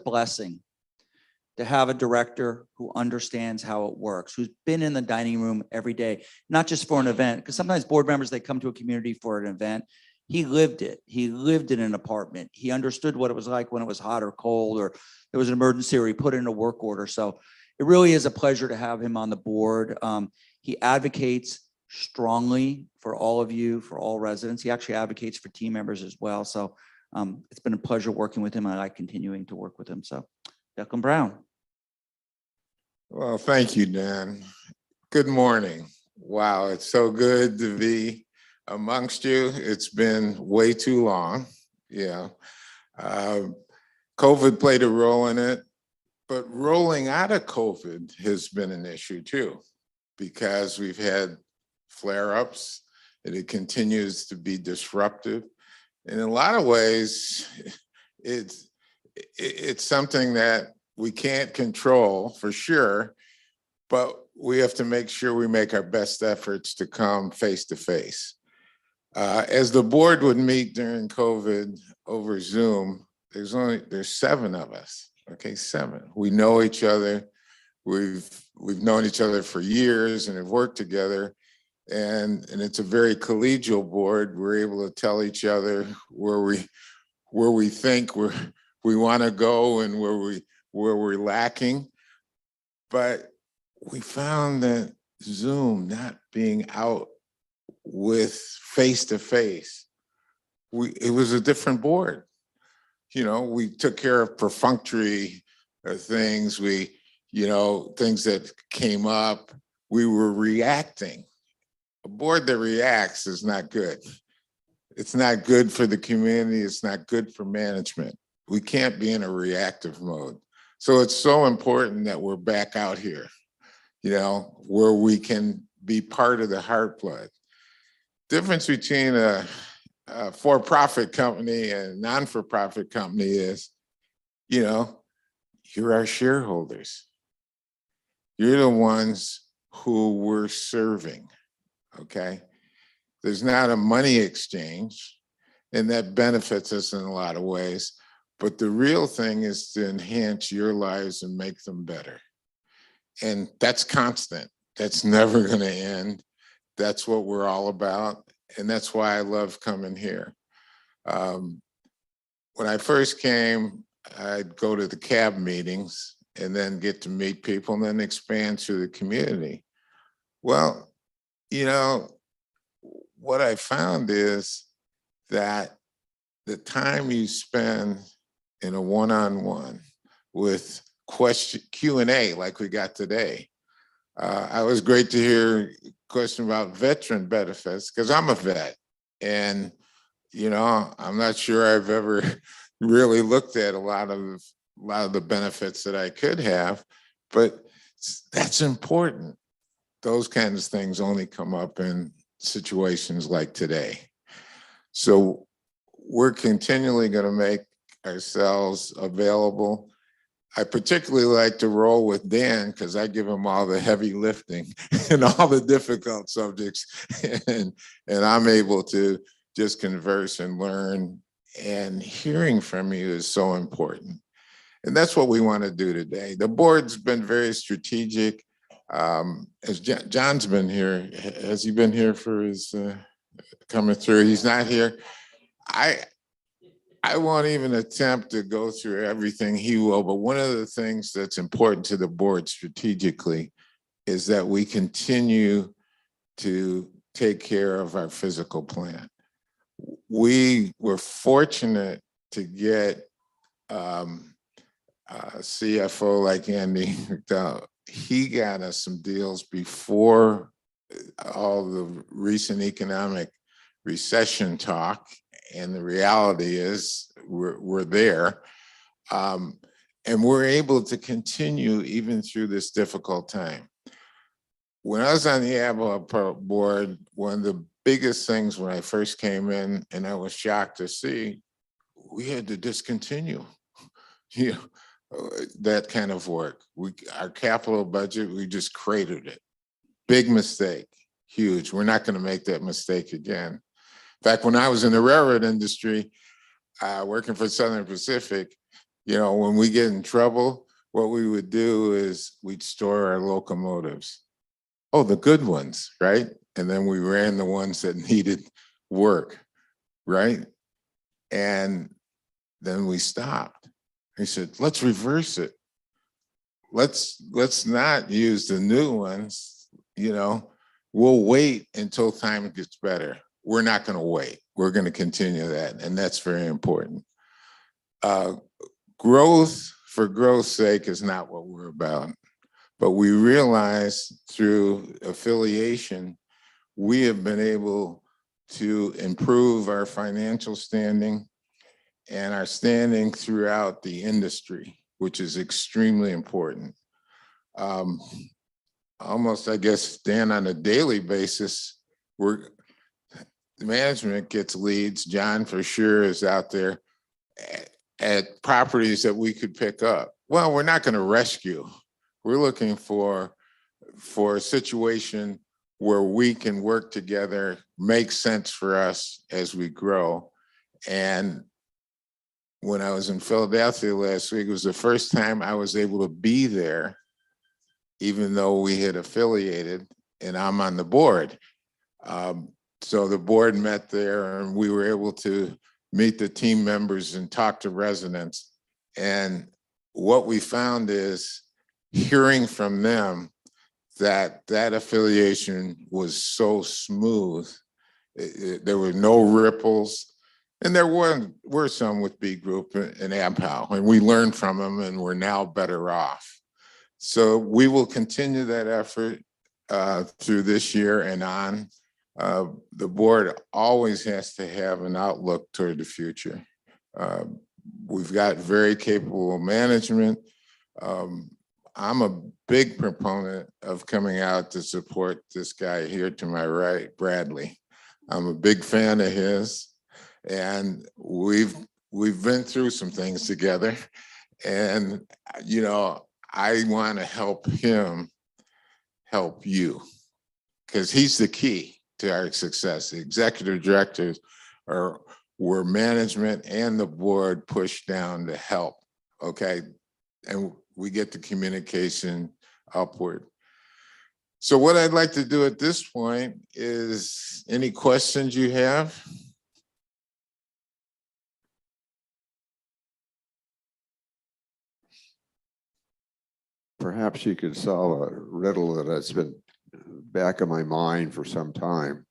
blessing to have a director who understands how it works, who's been in the dining room every day, not just for an event, because sometimes board members, they come to a community for an event. He lived it. He lived in an apartment. He understood what it was like when it was hot or cold, or there was an emergency, or he put in a work order. So it really is a pleasure to have him on the board. He advocates strongly for all of you, for all residents. He actually advocates for team members as well. So it's been a pleasure working with him, and I like continuing to work with him. So Declan Brown. Well, thank you, Dan. Good morning. Wow, it's so good to be amongst you. It's been way too long. Yeah. COVID played a role in it. But rolling out of COVID has been an issue too, because we've had flare-ups and it continues to be disruptive. In a lot of ways, it's something that we can't control for sure, but we have to make sure we make our best efforts to come face to face. As the board would meet during COVID over Zoom, there's 7 of us, okay, 7. We know each other. We've known each other for years and have worked together. And it's a very collegial board. We're able to tell each other where we think we want to go and where we're lacking. But we found that Zoom not being out with face-to-face, it was a different board. You know, we took care of perfunctory things, things that came up, we were reacting. A board that reacts is not good. It's not good for the community, it's not good for management. We can't be in a reactive mode. So it's so important that we're back out here, where we can be part of the heartblood. Difference between a for-profit company and a non-for-profit company is, you're our shareholders. You're the ones who we're serving, okay? There's not a money exchange, and that benefits us in a lot of ways. But the real thing is to enhance your lives and make them better. And that's constant. That's never going to end. That's what we're all about. And that's why I love coming here. When I first came, I'd go to the CAB meetings and then get to meet people and then expand to the community. Well, what I found is that the time you spend in a one-on-one with Q&A like we got today. I was great to hear a question about veteran benefits because I'm a vet, and I'm not sure I've ever really looked at a lot of the benefits that I could have, but that's important. Those kinds of things only come up in situations like today. So we're continually going to make ourselves available. I particularly like to roll with Dan because I give him all the heavy lifting and all the difficult subjects, and I'm able to just converse and learn, and hearing from you is so important. And that's what we want to do today. The board's been very strategic. As John's been here, has he been here for his coming through? He's not here. I won't even attempt to go through everything he will, but one of the things that's important to the board strategically is that we continue to take care of our physical plant. We were fortunate to get a CFO like Andy McDowell. He got us some deals before all the recent economic recession talk. And the reality is we're there. And we're able to continue even through this difficult time. When I was on the ABBA board, one of the biggest things when I first came in, and I was shocked to see, we had to discontinue that kind of work. Our capital budget, we just cratered it. Big mistake, huge. We're not going to make that mistake again. In fact, when I was in the railroad industry, working for Southern Pacific, when we get in trouble, what we would do is we'd store our locomotives. Oh, the good ones, right? And then we ran the ones that needed work, right? And then we stopped. He said, let's reverse it. Let's not use the new ones, we'll wait until time gets better. We're not going to wait. We're going to continue that. And that's very important. Growth for growth's sake is not what we're about. But we realize through affiliation, we have been able to improve our financial standing and our standing throughout the industry. which is extremely important. Almost, I guess, Dan, on a daily basis, the management gets leads. John for sure is out there at properties that we could pick up. Well, we're not going to rescue. We're looking for a situation where we can work together, make sense for us as we grow. And when I was in Philadelphia last week, it was the first time I was able to be there, even though we had affiliated and I'm on the board. So the board met there and we were able to meet the team members and talk to residents. And what we found is hearing from them that affiliation was so smooth. There were no ripples. And there were some with B Group and AmPal, and we learned from them and we're now better off. So we will continue that effort through this year and on. The board always has to have an outlook toward the future. We've got very capable management. I'm a big proponent of coming out to support this guy here to my right, Bradley. I'm a big fan of his. And we've been through some things together, and you know, I want to help him help you, because he's the key to our success. The executive directors were management and the board pushed down to help. Okay, and we get the communication upward. So what I'd like to do at this point is any questions you have. Perhaps you could solve a riddle that has been back of my mind for some time.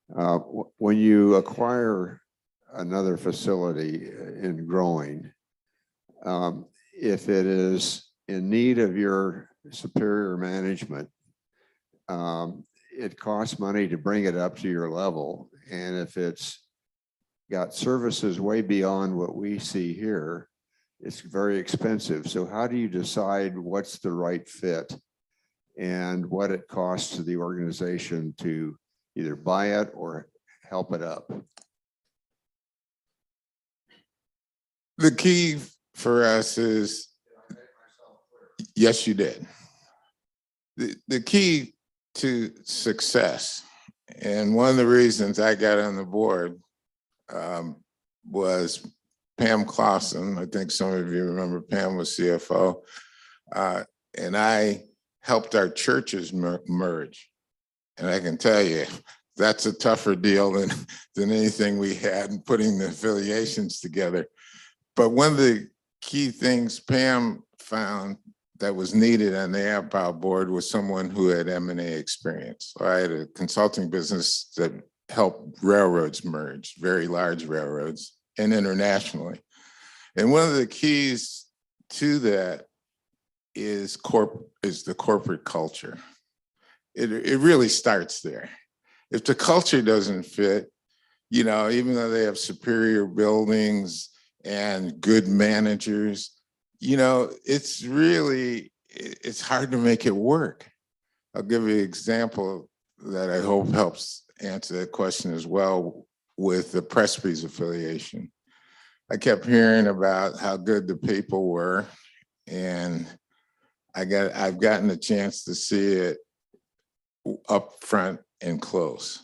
When you acquire another facility in growing, if it is in need of your superior management, it costs money to bring it up to your level. And if it's got services way beyond what we see here, it's very expensive. So how do you decide what's the right fit and what it costs to the organization to either buy it or help it up? The key for us is, yes, you did. The key to success, and one of the reasons I got on the board was Pam Clausen. I think some of you remember Pam was CFO. And I helped our churches merge. And I can tell you, that's a tougher deal than anything we had in putting the affiliations together. But one of the key things Pam found that was needed on the AmPal board was someone who had M&A experience. So I had a consulting business that helped railroads merge, very large railroads, and internationally. And one of the keys to that is the corporate culture. It really starts there. If the culture doesn't fit, you know, even though they have superior buildings and good managers, you know, it's hard to make it work. I'll give you an example that I hope helps answer that question as well with the Presby's affiliation. I kept hearing about how good the people were, and I've gotten a chance to see it up front and close.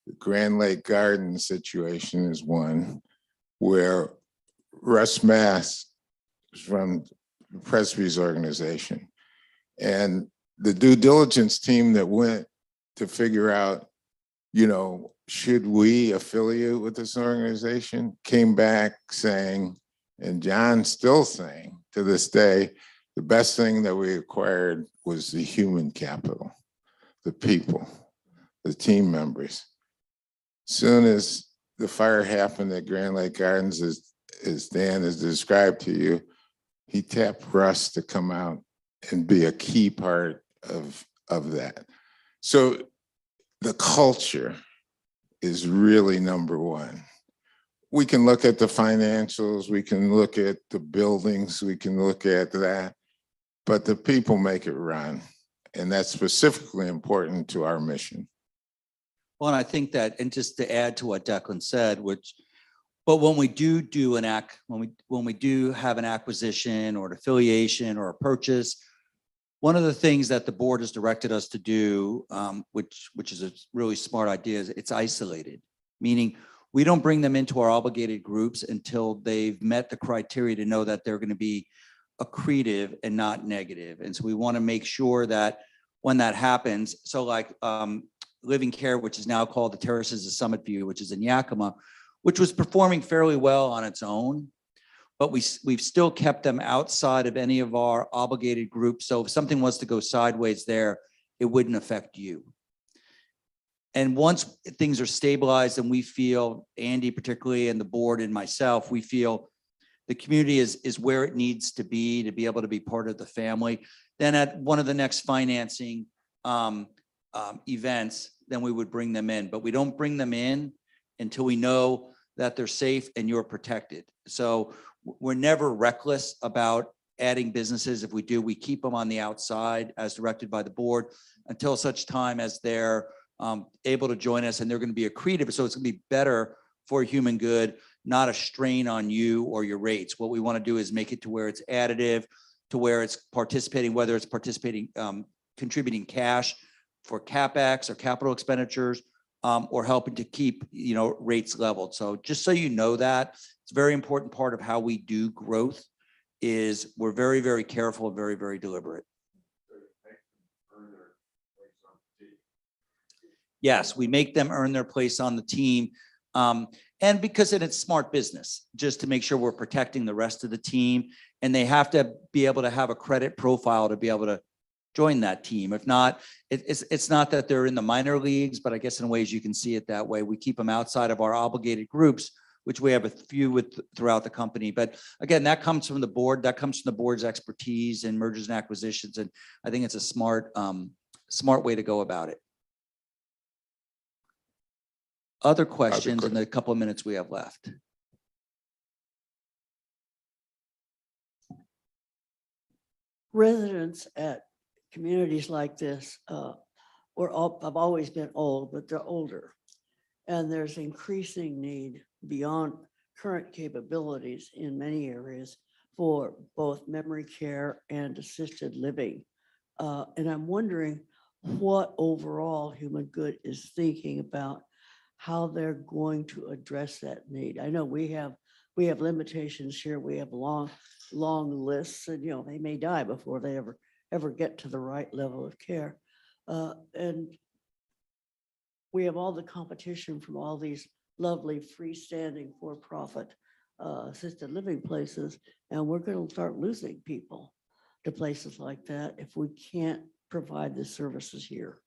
The Grand Lake Garden situation is one where Russ Mass is from the Presby's organization, and the due diligence team that went to figure out, you know, should we affiliate with this organization, came back saying, and John's still saying to this day, the best thing that we acquired was the human capital, the people, the team members. Soon as the fire happened at Grand Lake Gardens, as Dan has described to you, he tapped Russ to come out and be a key part of that. So the culture is really number one. we can look at the financials, we can look at the buildings, we can look at that, but the people make it run. And that's specifically important to our mission. Well, and I think that, and just to add to what Declan said, but when we do when we do have an acquisition or an affiliation or a purchase, one of the things that the board has directed us to do, which is a really smart idea, is it's isolated, meaning we don't bring them into our obligated groups until they've met the criteria to know that they're going to be accretive and not negative. And so we want to make sure that when that happens, so like Living Care, which is now called the Terraces of Summit View, which is in Yakima, which was performing fairly well on its own, but we've still kept them outside of any of our obligated groups. So if something was to go sideways there, it wouldn't affect you. And once things are stabilized and we feel, Andy particularly and the board and myself, we feel the community is where it needs to be able to be part of the family, then at one of the next financing events, then we would bring them in. But we don't bring them in until we know that they're safe and you're protected. So we're never reckless about adding businesses. If we do, we keep them on the outside as directed by the board until such time as they're able to join us and they're going to be accretive. So it's going to be better for human good, not a strain on you or your rates. What we want to do is make it to where it's additive, to where it's participating, whether it's participating, contributing cash for CapEx or capital expenditures, or helping to keep, rates leveled. So just so you know that, it's a very important part of how we do growth is we're very, very careful and very, very deliberate. Yes, we make them earn their place on the team. And because it's smart business, just to make sure we're protecting the rest of the team. And they have to be able to have a credit profile to be able to join that team. If not, it's not that they're in the minor leagues, but I guess in ways you can see it that way. We keep them outside of our obligated groups, which we have a few with throughout the company. But again, that comes from the board. That comes from the board's expertise in mergers and acquisitions. And I think it's a smart way to go about it. Other questions in the couple of minutes we have left? Residents at communities like this have always been old, but they're older. And there's increasing need beyond current capabilities in many areas for both memory care and assisted living. And I'm wondering what overall Human Good is thinking about how they're going to address that need. I know we have limitations here. We have long lists, and they may die before they ever get to the right level of care. And we have all the competition from all these lovely freestanding for-profit assisted living places, and we're going to start losing people to places like that if we can't provide the services here.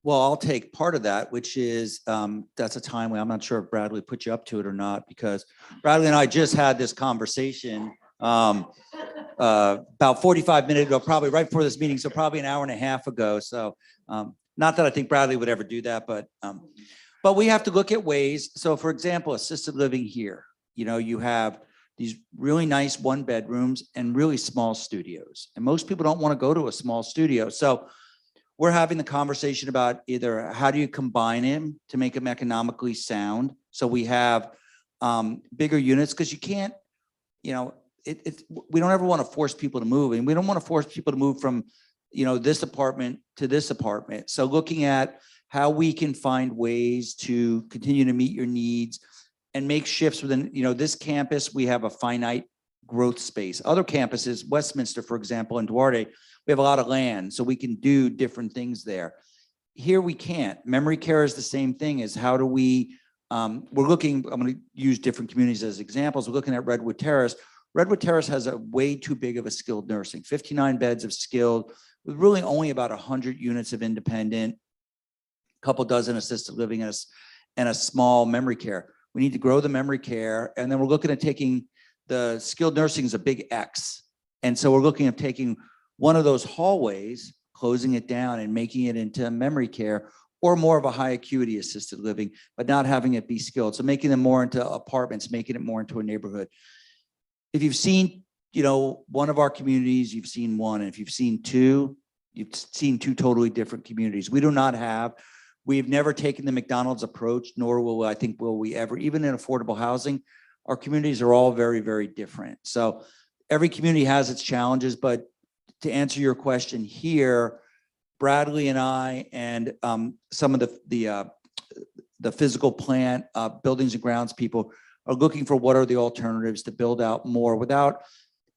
Well, I'll take part of that, which is that's a time when I'm not sure if Bradley put you up to it or not, because Bradley and I just had this conversation about 45 minutes ago, probably right before this meeting. So probably an hour and a half ago. So not that I think Bradley would ever do that, but we have to look at ways. So for example, assisted living here, you have these really nice 1-bedrooms and really small studios. And most people don't want to go to a small studio. So we're having the conversation about either how do you combine them to make them economically sound. So we have bigger units, because you can't, we don't ever want to force people to move, and we don't want to force people to move from, this apartment to this apartment. So looking at how we can find ways to continue to meet your needs and make shifts within, this campus, we have a finite growth space. Other campuses, Westminster, for example, and Duarte, we have a lot of land, so we can do different things there. Here we can't. Memory care is the same thing. As how do we, we're looking, I'm going to use different communities as examples. We're looking at Redwood Terrace. Redwood Terrace has a way too big of a skilled nursing, 59 beds of skilled, with really only about 100 units of independent, a couple dozen assisted living, and a small memory care. We need to grow the memory care, and then we're looking at taking the skilled nursing is a big X. And so we're looking at taking one of those hallways, closing it down and making it into memory care, or more of a high acuity assisted living, but not having it be skilled. So making them more into apartments, making it more into a neighborhood. If you've seen, one of our communities, you've seen one. And if you've seen two, you've seen two totally different communities. We've never taken the McDonald's approach, nor will we ever, even in affordable housing. Our communities are all very, very different. So every community has its challenges, but to answer your question here, Bradley and I and some of the physical plant, buildings and grounds people are looking for what are the alternatives to build out more without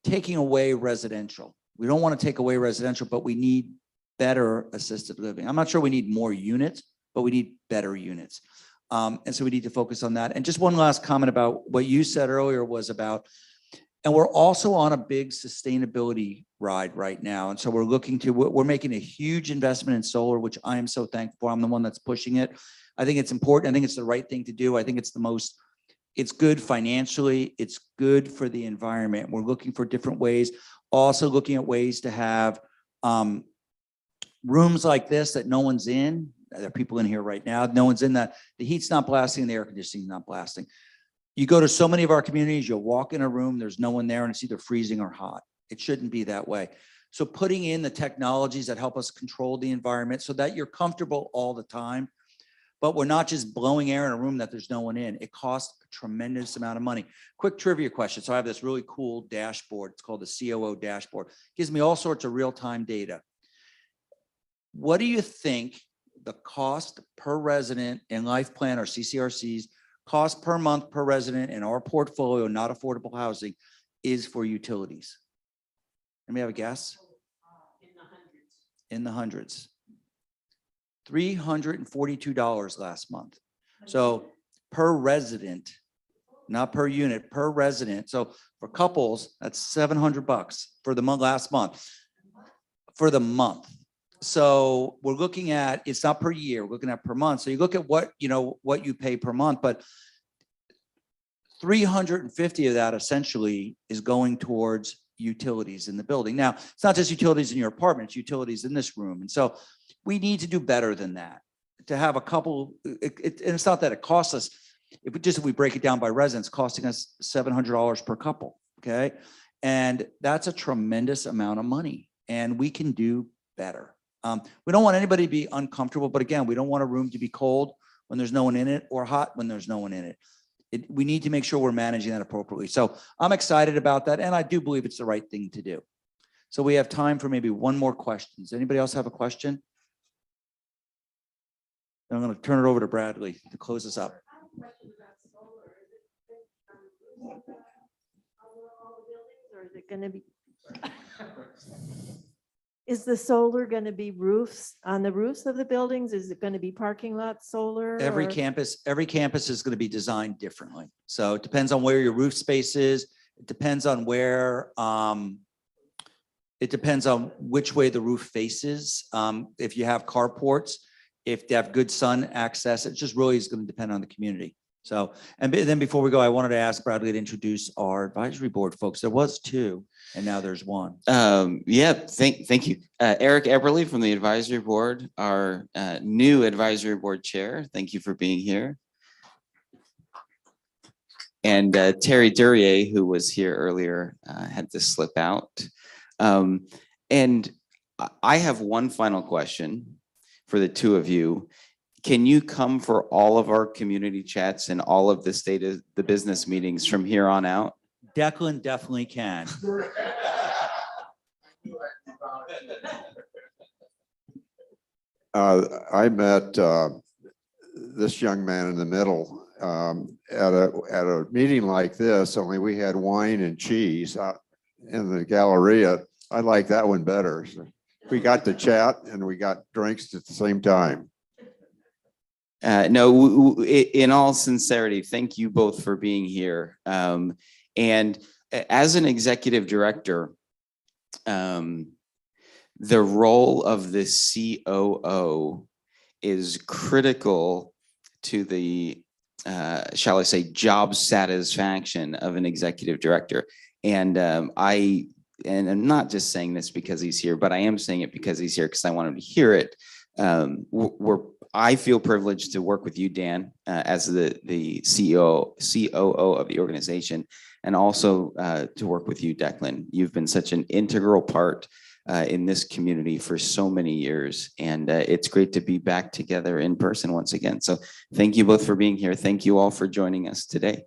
taking away residential. We don't want to take away residential, but we need better assisted living. I'm not sure we need more units, but we need better units. And so we need to focus on that. And just one last comment about what you said earlier was about, and we're also on a big sustainability ride right now. And so we're making a huge investment in solar, which I am so thankful for. I'm the one that's pushing it. I think it's important. I think it's the right thing to do. I think it's good financially. It's good for the environment. We're looking for different ways, also looking at ways to have rooms like this that no one's in. There are people in here right now. No one's in that. The heat's not blasting and the air conditioning is not blasting. You go to so many of our communities, you'll walk in a room, there's no one there and it's either freezing or hot. It shouldn't be that way. So putting in the technologies that help us control the environment so that you're comfortable all the time, but we're not just blowing air in a room that there's no one in. It costs a tremendous amount of money. Quick trivia question. So I have this really cool dashboard. It's called the COO dashboard. It gives me all sorts of real-time data. What do you think the cost per resident in Life Plan or CCRCs, cost per month per resident in our portfolio, not affordable housing, is for utilities? Let me have a guess. In the hundreds. $342 last month. So per resident, not per unit, per resident. So for couples, that's $700 for the last month. For the month. So we're looking at, it's not per year, we're looking at per month. So you look at what you pay per month, but 350 of that essentially is going towards utilities in the building. Now, it's not just utilities in your apartment, it's utilities in this room. And so we need to do better than that. To have a couple, and it's not that it costs us, if we break it down by residents, costing us $700 per couple, okay? And that's a tremendous amount of money and we can do better. We don't want anybody to be uncomfortable, but again, we don't want a room to be cold when there's no one in it or hot when there's no one in it. We need to make sure we're managing that appropriately. So I'm excited about that. And I do believe it's the right thing to do. So we have time for maybe one more question. Does anybody else have a question? I'm going to turn it over to Bradley to close us up. Or is it going to be? Is the solar going to be roofs on the roofs of the buildings? Is it going to be parking lot solar? Every or- campus is going to be designed differently. So it depends on where your roof space is. It depends on where, it depends on which way the roof faces. If you have carports, if they have good sun access, it just really is going to depend on the community. So, and then before we go, I wanted to ask Bradley to introduce our advisory board folks. There was two and now there's one. Yeah, thank you. Eric Eberly from the advisory board, our new advisory board chair. Thank you for being here. And Terry Duryea, who was here earlier, had to slip out. And I have one final question for the two of you. Can you come for all of our community chats and all of the state of the business meetings from here on out? Declan definitely can. I met this young man in the middle at a meeting like this, only we had wine and cheese out in the Galleria. I like that one better. So we got to chat and we got drinks at the same time. No, in all sincerity, thank you both for being here. And as an executive director, the role of the COO is critical to the, shall I say, job satisfaction of an executive director. And I'm not just saying this because he's here, but I am saying it because he's here because I want him to hear it. I feel privileged to work with you, Dan, as the COO of the organization, and also to work with you, Declan. You've been such an integral part in this community for so many years, and it's great to be back together in person once again. So thank you both for being here. Thank you all for joining us today.